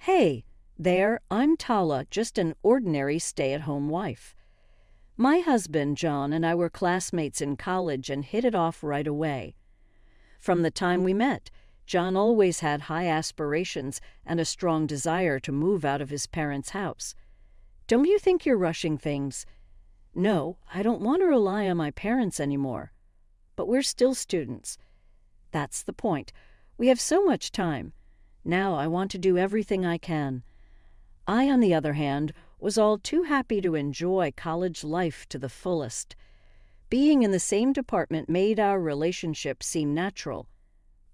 Hey, there, I'm Tala, just an ordinary stay-at-home wife. My husband, John, and I were classmates in college and hit it off right away. From the time we met, John always had high aspirations and a strong desire to move out of his parents' house. Don't you think you're rushing things? No, I don't want to rely on my parents anymore. But we're still students. That's the point. We have so much time. Now I want to do everything I can. I, on the other hand, was all too happy to enjoy college life to the fullest. Being in the same department made our relationship seem natural.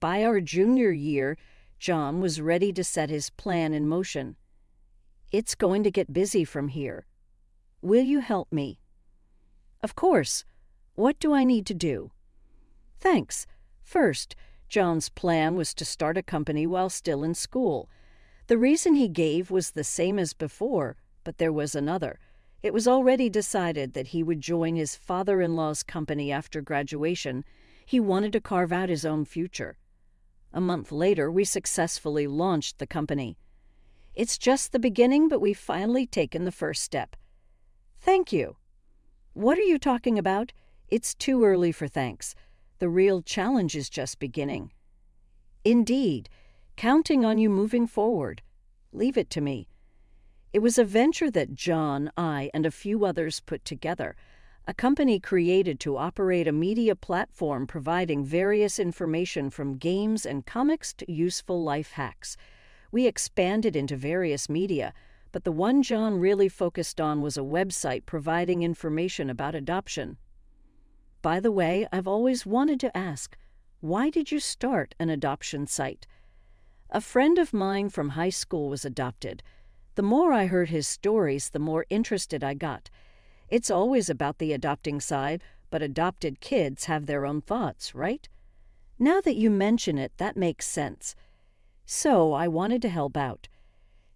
By our junior year, John was ready to set his plan in motion. It's going to get busy from here. Will you help me? Of course. What do I need to do? Thanks. First, John's plan was to start a company while still in school. The reason he gave was the same as before, but there was another. It was already decided that he would join his father-in-law's company after graduation. He wanted to carve out his own future. A month later, we successfully launched the company. It's just the beginning, but we've finally taken the first step. Thank you. What are you talking about? It's too early for thanks. The real challenge is just beginning. Indeed, counting on you moving forward. Leave it to me. It was a venture that John, I, and a few others put together, a company created to operate a media platform providing various information from games and comics to useful life hacks. We expanded into various media, but the one John really focused on was a website providing information about adoption. By the way, I've always wanted to ask, why did you start an adoption site? A friend of mine from high school was adopted. The more I heard his stories, the more interested I got. It's always about the adopting side, but adopted kids have their own thoughts, right? Now that you mention it, that makes sense. So I wanted to help out.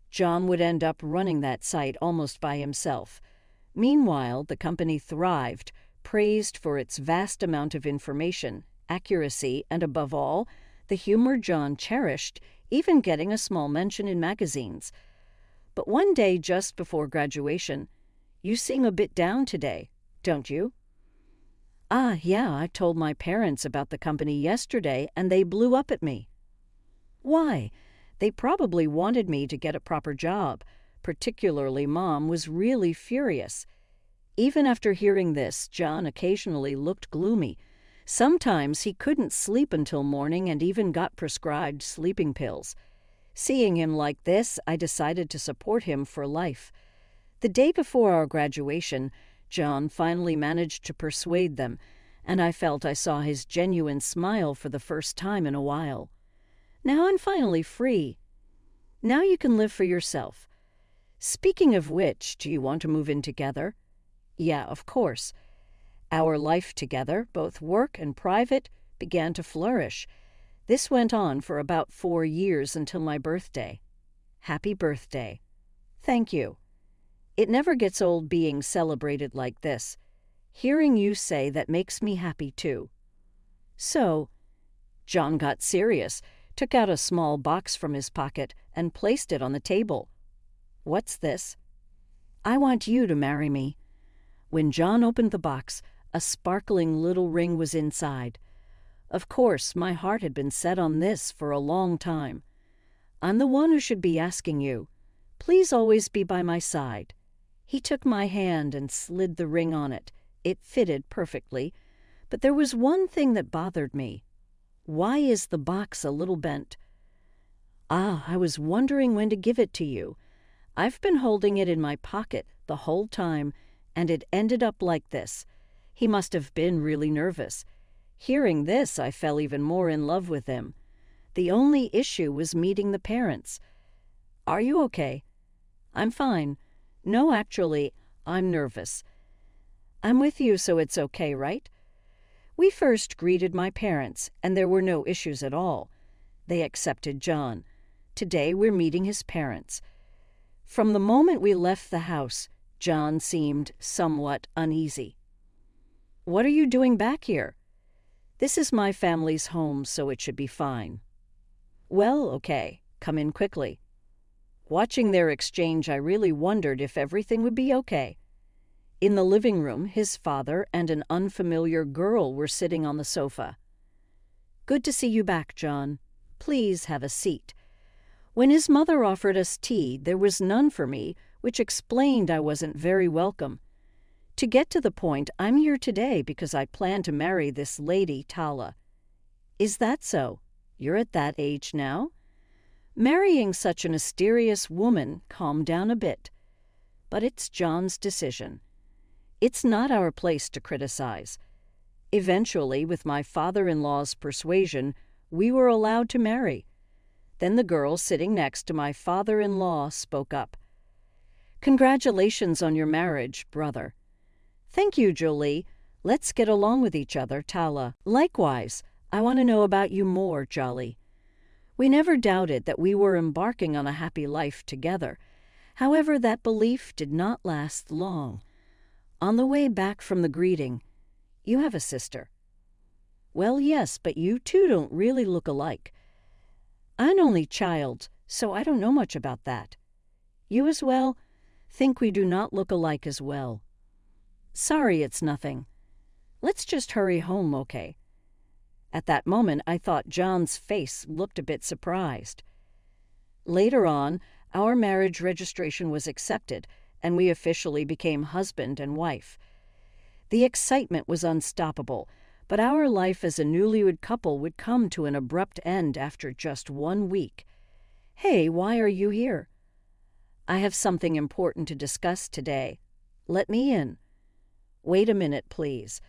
John would end up running that site almost by himself. Meanwhile, the company thrived, praised for its vast amount of information, accuracy, and above all, the humor John cherished, even getting a small mention in magazines. But one day just before graduation, you seem a bit down today, don't you? Yeah, I told my parents about the company yesterday and they blew up at me. Why? They probably wanted me to get a proper job. Particularly Mom was really furious. Even after hearing this, John occasionally looked gloomy. Sometimes he couldn't sleep until morning and even got prescribed sleeping pills. Seeing him like this, I decided to support him for life. The day before our graduation, John finally managed to persuade them, and I felt I saw his genuine smile for the first time in a while. Now I'm finally free. Now you can live for yourself. Speaking of which, do you want to move in together? Yeah, of course. Our life together, both work and private, began to flourish. This went on for about 4 years until my birthday. Happy birthday. Thank you. It never gets old being celebrated like this. Hearing you say that makes me happy too. So, John got serious, took out a small box from his pocket, and placed it on the table. What's this? I want you to marry me. When John opened the box, a sparkling little ring was inside. Of course, my heart had been set on this for a long time. I'm the one who should be asking you. Please always be by my side. He took my hand and slid the ring on it. It fitted perfectly, but there was one thing that bothered me. Why is the box a little bent? I was wondering when to give it to you. I've been holding it in my pocket the whole time, and it ended up like this. He must have been really nervous. Hearing this, I fell even more in love with him. The only issue was meeting the parents. Are you okay? I'm fine. No, actually, I'm nervous. I'm with you, so it's okay, right? We first greeted my parents, and there were no issues at all. They accepted John. Today, we're meeting his parents. From the moment we left the house, John seemed somewhat uneasy. What are you doing back here? This is my family's home, so it should be fine. Well, okay. Come in quickly. Watching their exchange, I really wondered if everything would be okay. In the living room, his father and an unfamiliar girl were sitting on the sofa. "Good to see you back, John. Please have a seat." When his mother offered us tea, there was none for me, which explained I wasn't very welcome. To get to the point, I'm here today because I plan to marry this lady, Tala. "Is that so? You're at that age now?" Marrying such a mysterious woman calmed down a bit. But it's John's decision. It's not our place to criticize. Eventually, with my father-in-law's persuasion, we were allowed to marry. Then the girl sitting next to my father-in-law spoke up. "Congratulations on your marriage, brother." "Thank you, Jolie. Let's get along with each other, Tala." "Likewise. I want to know about you more, Jolly." We never doubted that we were embarking on a happy life together. However, that belief did not last long. On the way back from the greeting, "You have a sister." "Well, yes, but you two don't really look alike." "I'm an only child, so I don't know much about that." "You as well?" "Think we do not look alike as well." "Sorry, it's nothing. Let's just hurry home, okay?" At that moment, I thought John's face looked a bit surprised. Later on, our marriage registration was accepted, and we officially became husband and wife. The excitement was unstoppable, but our life as a newlywed couple would come to an abrupt end after just 1 week. "Hey, why are you here?" "I have something important to discuss today. Let me in." "Wait a minute, please."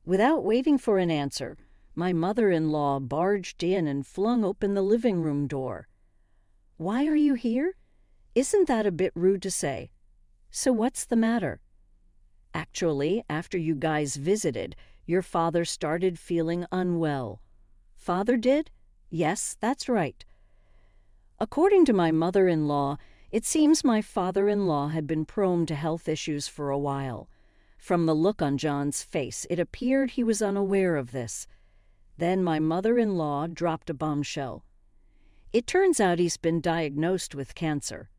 Without waiting for an answer, my mother-in-law barged in and flung open the living room door. "Why are you here?" "Isn't that a bit rude to say?" "So what's the matter?" "Actually, after you guys visited, your father started feeling unwell." "Father did?" "Yes, that's right." According to my mother-in-law, it seems my father-in-law had been prone to health issues for a while. From the look on John's face, it appeared he was unaware of this. Then my mother-in-law dropped a bombshell. "It turns out he's been diagnosed with cancer."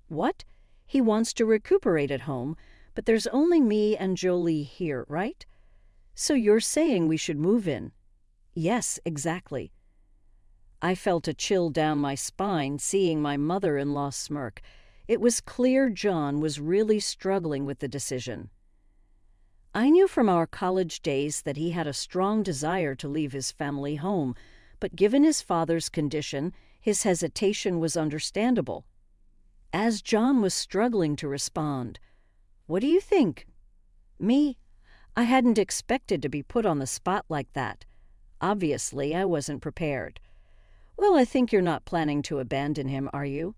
"What? He wants to recuperate at home, but there's only me and Jolie here, right? So you're saying we should move in?" "Yes, exactly." I felt a chill down my spine seeing my mother-in-law smirk. It was clear John was really struggling with the decision. I knew from our college days that he had a strong desire to leave his family home, but given his father's condition, his hesitation was understandable. As John was struggling to respond, "What do you think?" "Me? I hadn't expected to be put on the spot like that. Obviously, I wasn't prepared." "Well, I think you're not planning to abandon him, are you?"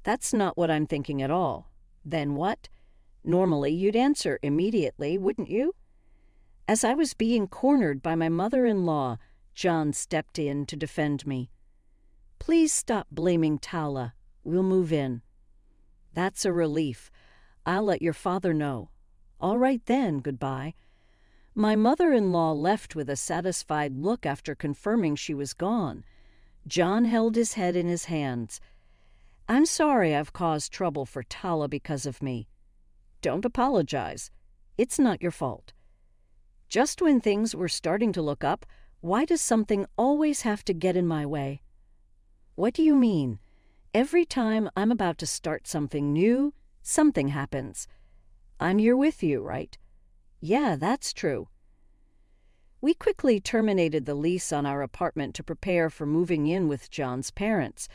"That's not what I'm thinking at all." "Then what?" "Normally, you'd answer immediately, wouldn't you?" As I was being cornered by my mother-in-law, John stepped in to defend me. "Please stop blaming Tala. We'll move in." "That's a relief. I'll let your father know." "All right then, goodbye." My mother-in-law left with a satisfied look after confirming she was gone. John held his head in his hands. "I'm sorry I've caused trouble for Tala because of me." "Don't apologize. It's not your fault." Just when things were starting to look up, why does something always have to get in my way? "What do you mean?" "Every time I'm about to start something new, something happens." "I'm here with you, right?" "Yeah, that's true." We quickly terminated the lease on our apartment to prepare for moving in with John's parents.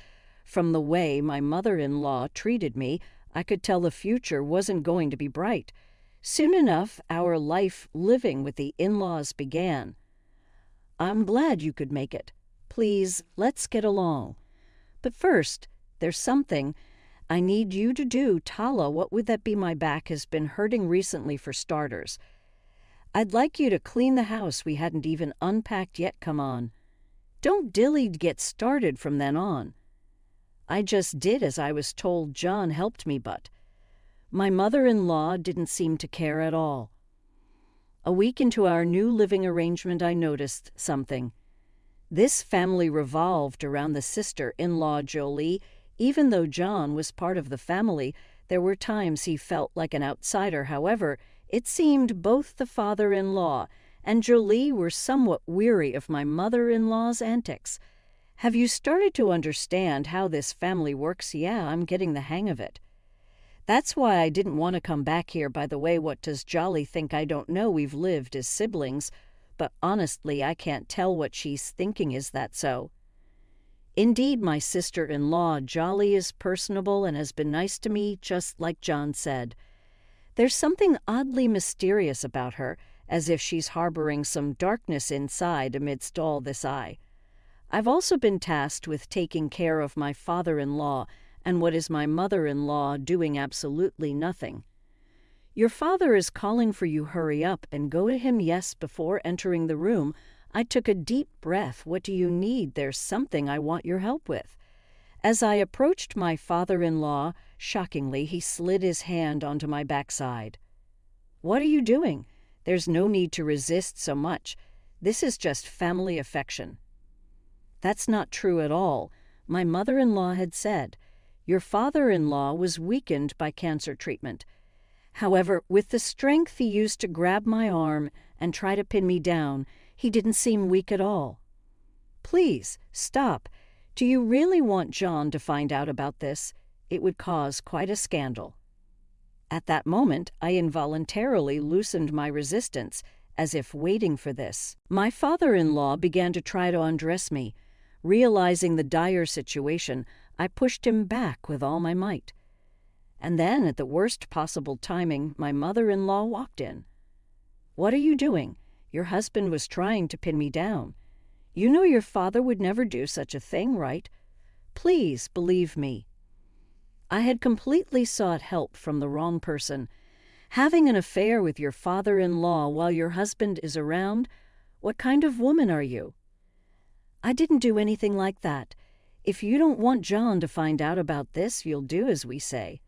From the way my mother-in-law treated me, I could tell the future wasn't going to be bright. Soon enough, our life living with the in-laws began. "I'm glad you could make it. Please, let's get along. But first, there's something I need you to do. Tala, what would that be? My back has been hurting recently for starters. I'd like you to clean the house we hadn't even unpacked yet. Come on. Don't dilly get started from then on." I just did as I was told. John helped me, but my mother-in-law didn't seem to care at all. A week into our new living arrangement, I noticed something. This family revolved around the sister-in-law Jolie, Even though John was part of the family, there were times he felt like an outsider. However, it seemed both the father-in-law and Jolie were somewhat weary of my mother-in-law's antics. Have you started to understand how this family works? Yeah, I'm getting the hang of it. That's why I didn't want to come back here. By the way, what does Jolie think? I don't know. We've lived as siblings, but honestly, I can't tell what she's thinking. Is that so? Indeed, my sister-in-law, Jolie, is personable and has been nice to me, just like John said. There's something oddly mysterious about her, as if she's harboring some darkness inside amidst all this. I've also been tasked with taking care of my father-in-law, and what is my mother-in-law doing? Absolutely nothing. Your father is calling for you. Hurry up and go to him. Yes. Before entering the room, I took a deep breath. What do you need? There's something I want your help with. As I approached my father-in-law, shockingly, he slid his hand onto my backside. What are you doing? There's no need to resist so much. This is just family affection. That's not true at all, my mother-in-law had said. Your father-in-law was weakened by cancer treatment. However, with the strength he used to grab my arm and try to pin me down, he didn't seem weak at all. Please, stop. Do you really want John to find out about this? It would cause quite a scandal. At that moment, I involuntarily loosened my resistance, as if waiting for this. My father-in-law began to try to undress me. Realizing the dire situation, I pushed him back with all my might. And then, at the worst possible timing, my mother-in-law walked in. What are you doing? Your husband was trying to pin me down. You know your father would never do such a thing, right? Please believe me. I had completely sought help from the wrong person. Having an affair with your father-in-law while your husband is around? What kind of woman are you? I didn't do anything like that. If you don't want John to find out about this, you'll do as we say.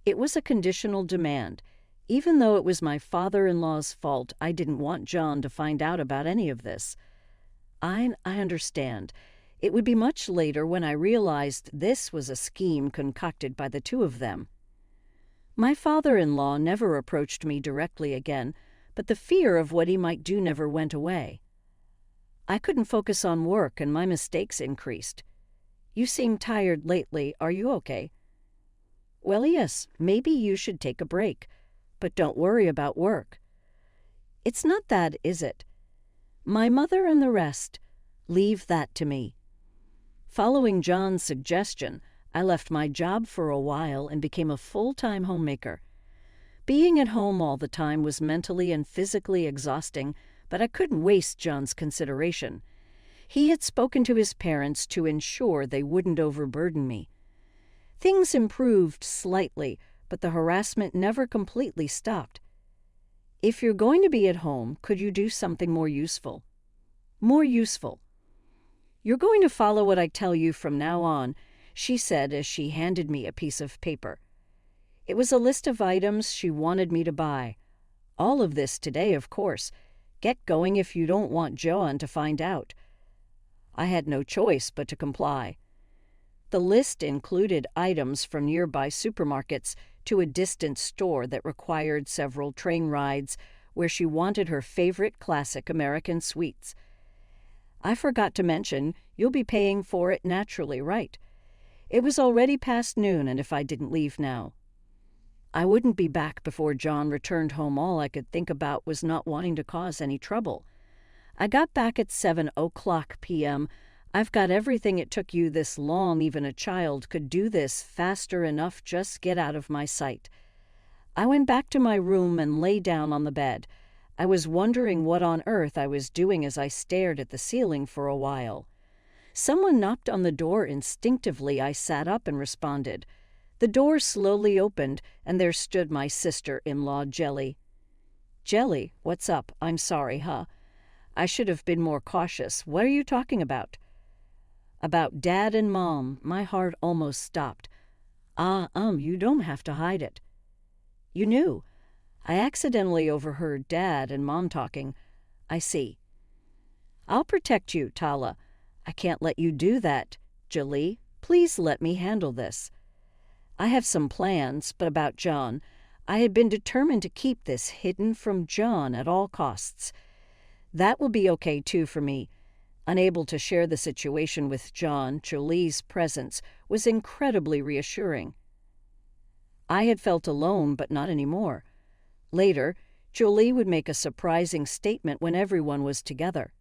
It was a conditional demand. Even though it was my father-in-law's fault, I didn't want John to find out about any of this. I understand. It would be much later when I realized this was a scheme concocted by the two of them. My father-in-law never approached me directly again, but the fear of what he might do never went away. I couldn't focus on work and my mistakes increased. You seem tired lately. Are you okay? Well, yes, maybe you should take a break, but don't worry about work. It's not that, is it? My mother and the rest, leave that to me. Following John's suggestion, I left my job for a while and became a full-time homemaker. Being at home all the time was mentally and physically exhausting, but I couldn't waste John's consideration. He had spoken to his parents to ensure they wouldn't overburden me. Things improved slightly, but the harassment never completely stopped. If you're going to be at home, could you do something more useful? More useful. You're going to follow what I tell you from now on, she said as she handed me a piece of paper. It was a list of items she wanted me to buy. All of this today, of course. Get going if you don't want John to find out. I had no choice but to comply. The list included items from nearby supermarkets to a distant store that required several train rides where she wanted her favorite classic American sweets. I forgot to mention, you'll be paying for it naturally, right? It was already past noon, and if I didn't leave now, I wouldn't be back before John returned home. All I could think about was not wanting to cause any trouble. I got back at 7:00 p.m. I've got everything. It took you this long. Even a child could do this faster enough. Just get out of my sight. I went back to my room and lay down on the bed. I was wondering what on earth I was doing as I stared at the ceiling for a while. Someone knocked on the door. Instinctively, I sat up and responded. The door slowly opened, and there stood my sister-in-law, Jelly. Jelly, what's up? I'm sorry, huh? I should have been more cautious. What are you talking about? About Dad and Mom. My heart almost stopped. You don't have to hide it. You knew. I accidentally overheard Dad and Mom talking. I see. I'll protect you, Tala. I can't let you do that, Jolie. Please let me handle this. I have some plans, but about John, I had been determined to keep this hidden from John at all costs. That will be okay too for me. Unable to share the situation with John, Jolie's presence was incredibly reassuring. I had felt alone, but not anymore. Later, Jolie would make a surprising statement when everyone was together.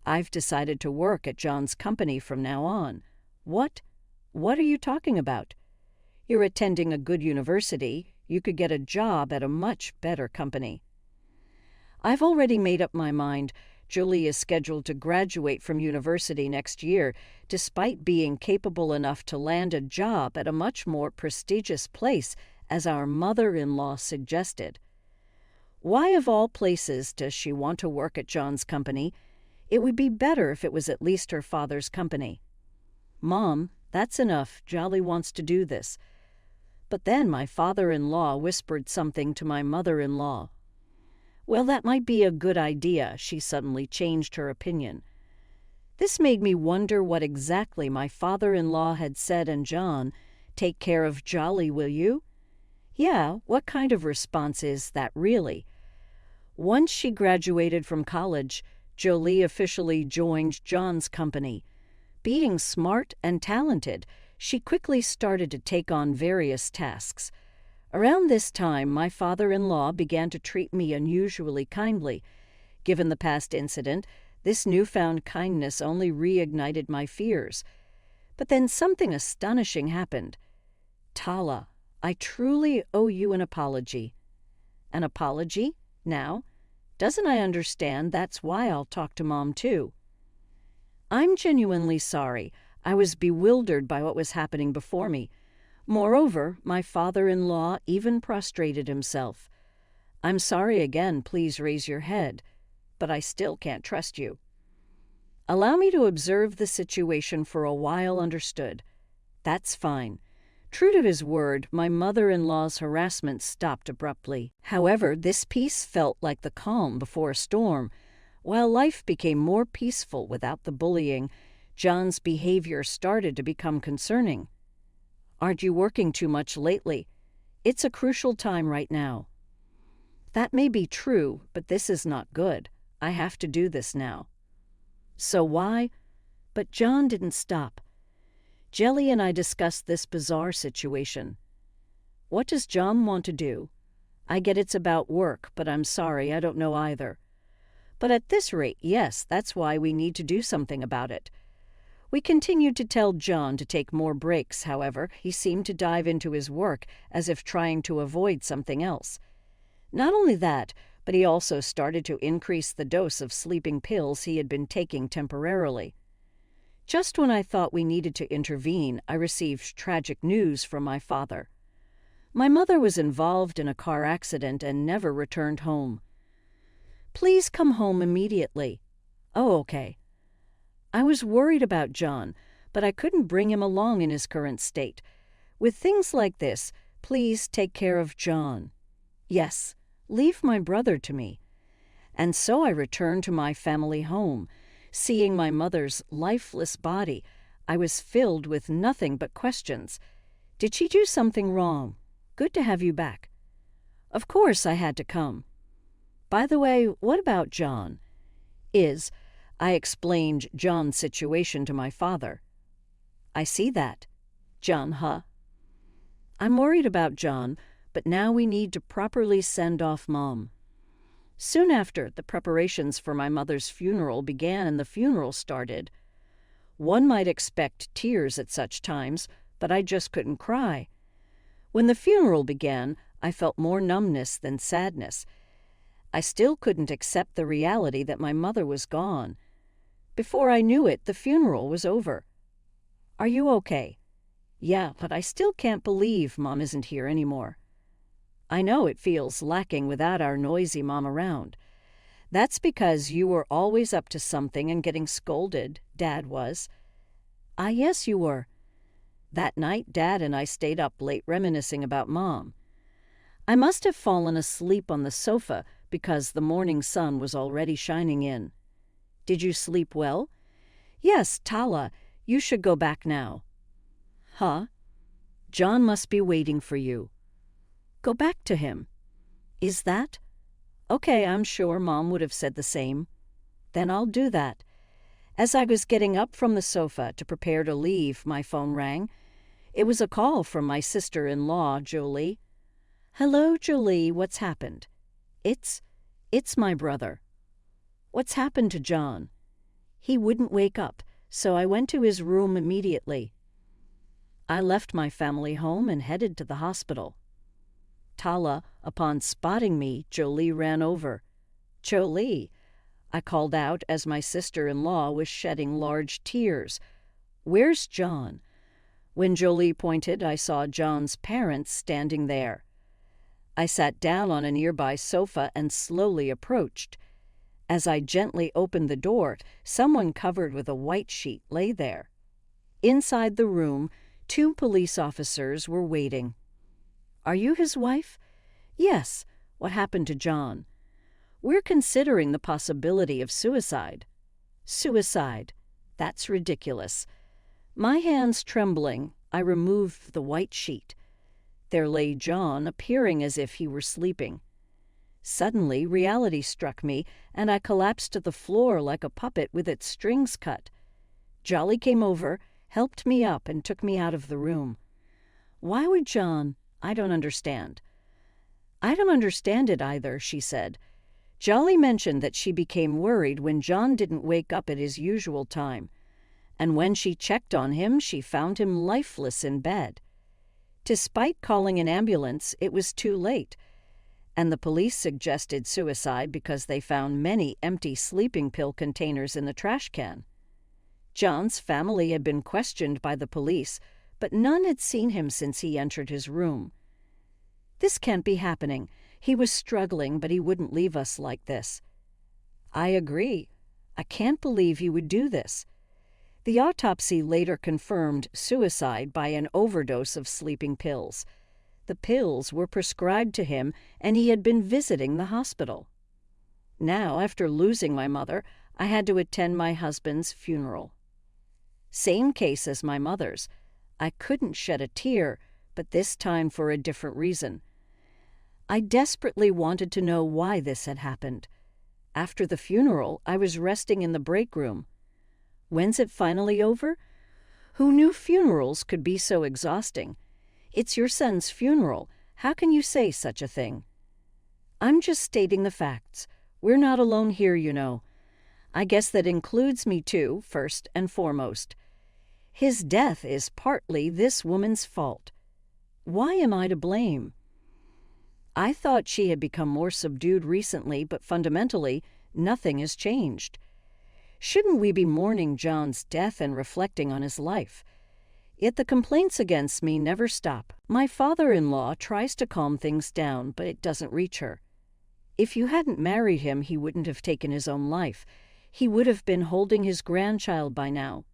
I've decided to work at John's company from now on. What? What are you talking about? You're attending a good university. You could get a job at a much better company. I've already made up my mind. Jolie is scheduled to graduate from university next year, despite being capable enough to land a job at a much more prestigious place, as our mother-in-law suggested. Why, of all places, does she want to work at John's company? It would be better if it was at least her father's company. Mom, that's enough. Jolie wants to do this. But then my father-in-law whispered something to my mother-in-law. Well, that might be a good idea. She suddenly changed her opinion. This made me wonder what exactly my father-in-law had said, and John, take care of Jolie, will you? Yeah, what kind of response is that really? Once she graduated from college, Jolie officially joined John's company. Being smart and talented, she quickly started to take on various tasks. Around this time, my father-in-law began to treat me unusually kindly. Given the past incident, this newfound kindness only reignited my fears. But then something astonishing happened. Tala, I truly owe you an apology. An apology? Now? Doesn't I understand? That's why I'll talk to Mom too. I'm genuinely sorry. I was bewildered by what was happening before me. Moreover, my father-in-law even prostrated himself. I'm sorry again, please raise your head, but I still can't trust you. Allow me to observe the situation for a while, understood? That's fine. True to his word, my mother-in-law's harassment stopped abruptly. However, this peace felt like the calm before a storm. While life became more peaceful without the bullying, John's behavior started to become concerning. Aren't you working too much lately? It's a crucial time right now. That may be true, but this is not good. I have to do this now. So why? But John didn't stop. Jelly and I discussed this bizarre situation. What does John want to do? I get it's about work, but I'm sorry, I don't know either. But at this rate, yes, that's why we need to do something about it. We continued to tell John to take more breaks, however, he seemed to dive into his work as if trying to avoid something else. Not only that, but he also started to increase the dose of sleeping pills he had been taking temporarily. Just when I thought we needed to intervene, I received tragic news from my father. My mother was involved in a car accident and never returned home. Please come home immediately. Oh, okay. I was worried about John, but I couldn't bring him along in his current state. With things like this, please take care of John. Yes, leave my brother to me. And so I returned to my family home. Seeing my mother's lifeless body, I was filled with nothing but questions. Did she do something wrong? Good to have you back. Of course I had to come. By the way, what about John? I explained John's situation to my father. I see that. John, huh? I'm worried about John, but now we need to properly send off Mom. Soon after, the preparations for my mother's funeral began and the funeral started. One might expect tears at such times, but I just couldn't cry. When the funeral began, I felt more numbness than sadness. I still couldn't accept the reality that my mother was gone. Before I knew it, the funeral was over. Are you okay? Yeah, but I still can't believe Mom isn't here anymore. I know it feels lacking without our noisy Mom around. That's because you were always up to something and getting scolded, Dad was. Ah, yes, you were. That night, Dad and I stayed up late reminiscing about Mom. I must have fallen asleep on the sofa because the morning sun was already shining in. Did you sleep well? Yes, Tala, you should go back now. Huh? John must be waiting for you. Go back to him. Is that? Okay, I'm sure Mom would have said the same. Then I'll do that. As I was getting up from the sofa to prepare to leave, my phone rang. It was a call from my sister-in-law, Jolie. Hello, Jolie, what's happened? It's my brother. What's happened to John? He wouldn't wake up, so I went to his room immediately. I left my family home and headed to the hospital. Tala, upon spotting me, Jolie ran over. Jolie, I called out as my sister-in-law was shedding large tears. Where's John? When Jolie pointed, I saw John's parents standing there. I sat down on a nearby sofa and slowly approached. As I gently opened the door, someone covered with a white sheet lay there. Inside the room, 2 police officers were waiting. Are you his wife? Yes. What happened to John? We're considering the possibility of suicide. Suicide. That's ridiculous. My hands trembling, I removed the white sheet. There lay John, appearing as if he were sleeping. Suddenly, reality struck me, and I collapsed to the floor like a puppet with its strings cut. Jolie came over, helped me up, and took me out of the room. Why would John? I don't understand. I don't understand it either, she said. Jolie mentioned that she became worried when John didn't wake up at his usual time, and when she checked on him, she found him lifeless in bed. Despite calling an ambulance, it was too late, and the police suggested suicide because they found many empty sleeping pill containers in the trash can. John's family had been questioned by the police, but none had seen him since he entered his room. This can't be happening. He was struggling, but he wouldn't leave us like this. I agree. I can't believe you would do this. The autopsy later confirmed suicide by an overdose of sleeping pills. The pills were prescribed to him, and he had been visiting the hospital. Now, after losing my mother, I had to attend my husband's funeral. Same case as my mother's. I couldn't shed a tear, but this time for a different reason. I desperately wanted to know why this had happened. After the funeral, I was resting in the break room. When's it finally over? Who knew funerals could be so exhausting? It's your son's funeral. How can you say such a thing? I'm just stating the facts. We're not alone here, you know. I guess that includes me too, first and foremost. His death is partly this woman's fault. Why am I to blame? I thought she had become more subdued recently, but fundamentally, nothing has changed. Shouldn't we be mourning John's death and reflecting on his life? Yet the complaints against me never stop. My father-in-law tries to calm things down, but it doesn't reach her. If you hadn't married him, he wouldn't have taken his own life. He would have been holding his grandchild by now.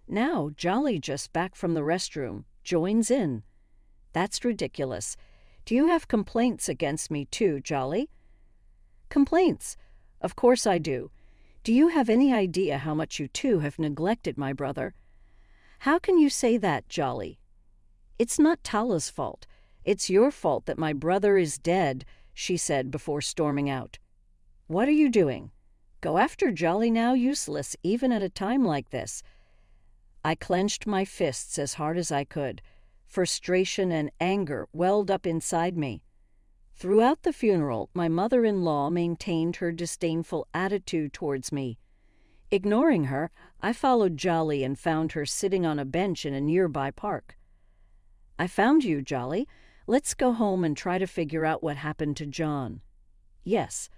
Now, Jolie, just back from the restroom, joins in. That's ridiculous. Do you have complaints against me too, Jolie? Complaints? Of course I do. Do you have any idea how much you two have neglected my brother? How can you say that, Jolie? It's not Tala's fault. It's your fault that my brother is dead, she said before storming out. What are you doing? Go after Jolie now, useless, even at a time like this. I clenched my fists as hard as I could. Frustration and anger welled up inside me. Throughout the funeral, my mother-in-law maintained her disdainful attitude towards me. Ignoring her, I followed Jolie and found her sitting on a bench in a nearby park. I found you, Jolie. Let's go home and try to figure out what happened to John. Yes.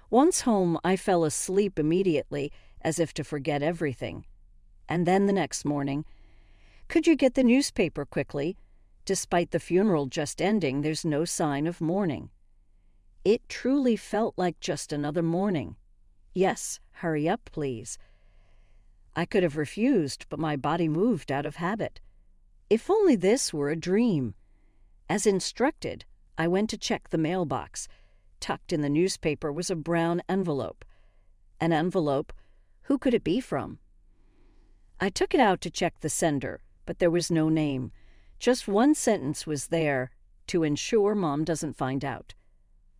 Once home, I fell asleep immediately, as if to forget everything. And then the next morning, could you get the newspaper quickly? Despite the funeral just ending, there's no sign of mourning. It truly felt like just another morning. Yes, hurry up, please. I could have refused, but my body moved out of habit. If only this were a dream. As instructed, I went to check the mailbox. Tucked in the newspaper was a brown envelope. An envelope? Who could it be from? I took it out to check the sender, but there was no name. Just one sentence was there: to ensure Mom doesn't find out.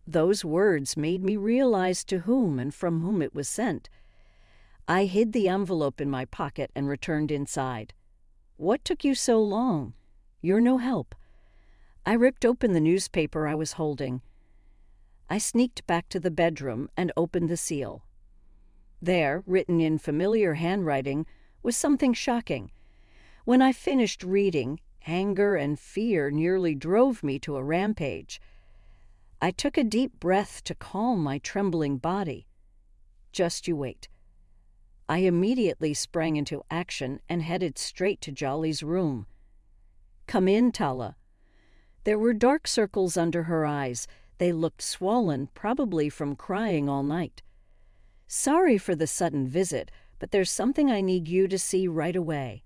Those words made me realize to whom and from whom it was sent. I hid the envelope in my pocket and returned inside. "What took you so long? You're no help." I ripped open the newspaper I was holding. I sneaked back to the bedroom and opened the seal. There, written in familiar handwriting, was something shocking. When I finished reading, anger and fear nearly drove me to a rampage. I took a deep breath to calm my trembling body. Just you wait. I immediately sprang into action and headed straight to Jolly's room. "Come in, Tala." There were dark circles under her eyes. They looked swollen, probably from crying all night. "Sorry for the sudden visit, but there's something I need you to see right away."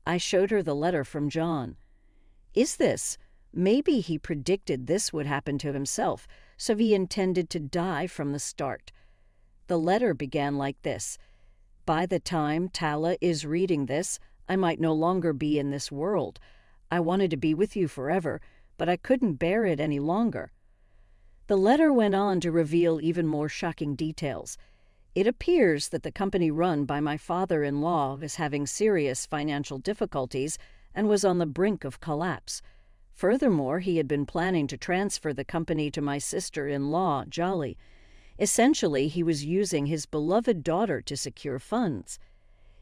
I showed her the letter from John. "Is this? Maybe he predicted this would happen to himself, so he intended to die from the start." The letter began like this: "By the time Tala is reading this, I might no longer be in this world. I wanted to be with you forever, but I couldn't bear it any longer." The letter went on to reveal even more shocking details. It appears that the company run by my father-in-law was having serious financial difficulties and was on the brink of collapse. Furthermore, he had been planning to transfer the company to my sister-in-law, Jolly. Essentially, he was using his beloved daughter to secure funds.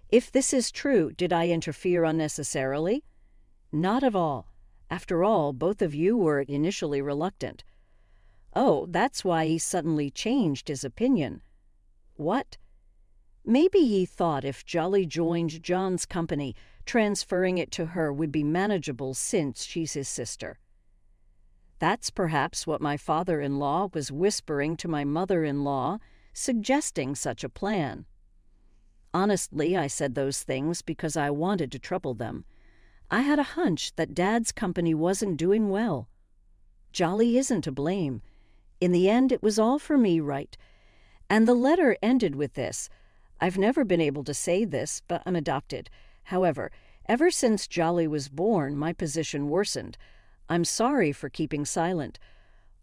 If this is true, did I interfere unnecessarily? Not at all. After all, both of you were initially reluctant. Oh, that's why he suddenly changed his opinion. What? Maybe he thought if Jolly joined John's company, transferring it to her would be manageable since she's his sister. That's perhaps what my father-in-law was whispering to my mother-in-law, suggesting such a plan. Honestly, I said those things because I wanted to trouble them. I had a hunch that Dad's company wasn't doing well. Jolly isn't to blame. In the end, it was all for me, right? And the letter ended with this: "I've never been able to say this, but I'm adopted. However, ever since Jolly was born, my position worsened. I'm sorry for keeping silent.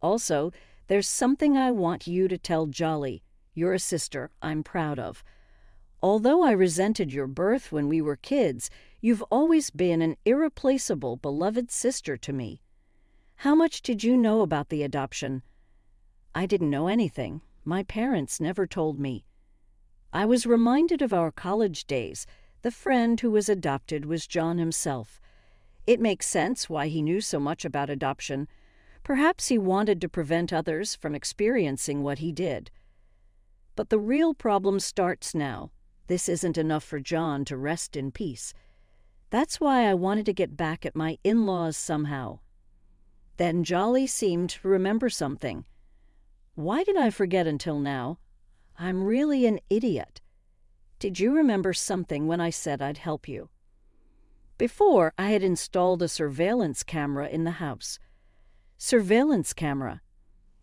Also, there's something I want you to tell Jolly. You're a sister I'm proud of. Although I resented your birth when we were kids, you've always been an irreplaceable, beloved sister to me." "How much did you know about the adoption?" "I didn't know anything. My parents never told me." I was reminded of our college days. The friend who was adopted was John himself. It makes sense why he knew so much about adoption. Perhaps he wanted to prevent others from experiencing what he did. But the real problem starts now. This isn't enough for John to rest in peace. That's why I wanted to get back at my in-laws somehow. Then Jolly seemed to remember something. Why did I forget until now? I'm really an idiot. Did you remember something when I said I'd help you? Before, I had installed a surveillance camera in the house. Surveillance camera?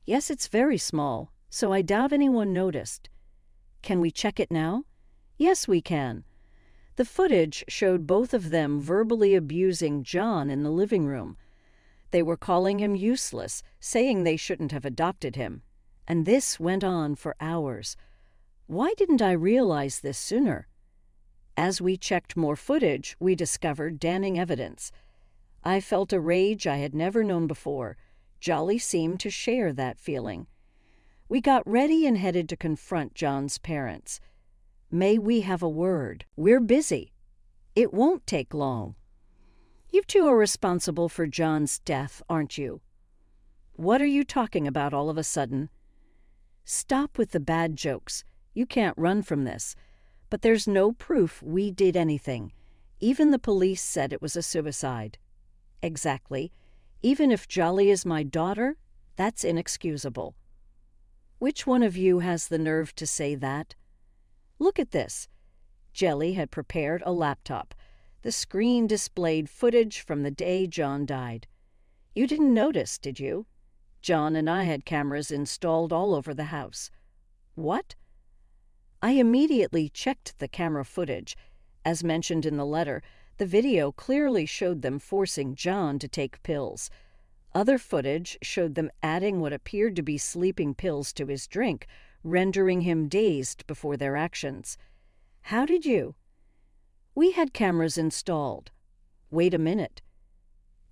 Yes, it's very small, so I doubt anyone noticed. Can we check it now? Yes, we can. The footage showed both of them verbally abusing John in the living room. They were calling him useless, saying they shouldn't have adopted him. And this went on for hours. Why didn't I realize this sooner? As we checked more footage, we discovered damning evidence. I felt a rage I had never known before. Jolly seemed to share that feeling. We got ready and headed to confront John's parents. "May we have a word? We're busy." "It won't take long." "You two are responsible for John's death, aren't you?" "What are you talking about all of a sudden?" "Stop with the bad jokes. You can't run from this. But there's no proof we did anything. Even the police said it was a suicide." "Exactly. Even if Jolly is my daughter, that's inexcusable." "Which one of you has the nerve to say that?" "Look at this." Jelly had prepared a laptop. The screen displayed footage from the day John died. You didn't notice, did you? John and I had cameras installed all over the house. What? I immediately checked the camera footage. As mentioned in the letter, The video clearly showed them forcing John to take pills. Other footage showed them adding what appeared to be sleeping pills to his drink, rendering him dazed before their actions. How did you? We had cameras installed. Wait a minute.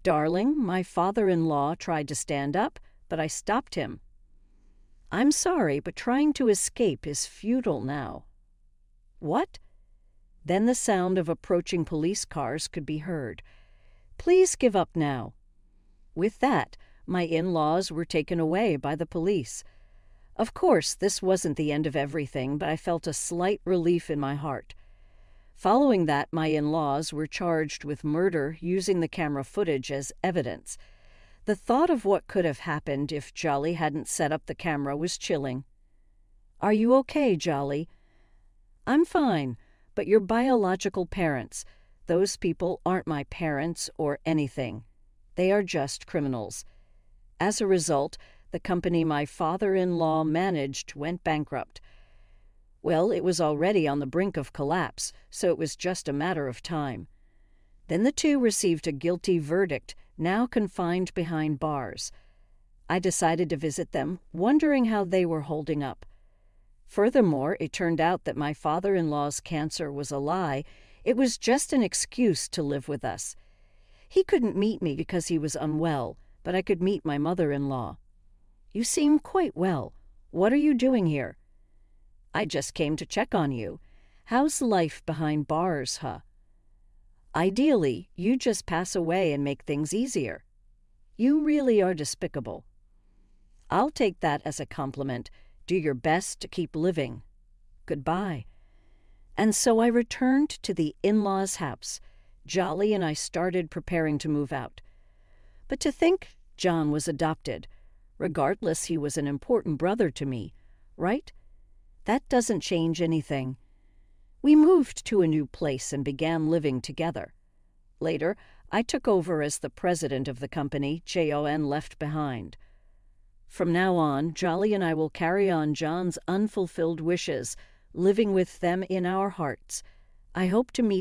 Darling, my father-in-law tried to stand up, but I stopped him. I'm sorry, but trying to escape is futile now. What? Then the sound of approaching police cars could be heard. Please give up now. With that, my in-laws were taken away by the police. Of course, this wasn't the end of everything, but I felt a slight relief in my heart. Following that, my in-laws were charged with murder using the camera footage as evidence. The thought of what could have happened if Jolly hadn't set up the camera was chilling. Are you okay, Jolly? I'm fine, but your biological parents, those people aren't my parents or anything. They are just criminals. As a result, the company my father-in-law managed went bankrupt. Well, it was already on the brink of collapse, so it was just a matter of time. Then the two received a guilty verdict, now confined behind bars. I decided to visit them, wondering how they were holding up. Furthermore, it turned out that my father-in-law's cancer was a lie. It was just an excuse to live with us. He couldn't meet me because he was unwell, but I could meet my mother-in-law. You seem quite well. What are you doing here? I just came to check on you. How's life behind bars, huh? Ideally, you just pass away and make things easier. You really are despicable. I'll take that as a compliment. Do your best to keep living. Goodbye. And so I returned to the in-laws' house. Jolly and I started preparing to move out. But to think John was adopted. Regardless, he was an important brother to me, right? That doesn't change anything. We moved to a new place and began living together. Later, I took over as the president of the company Jon left behind. From now on, Jolly and I will carry on John's unfulfilled wishes, living with them in our hearts. I hope to meet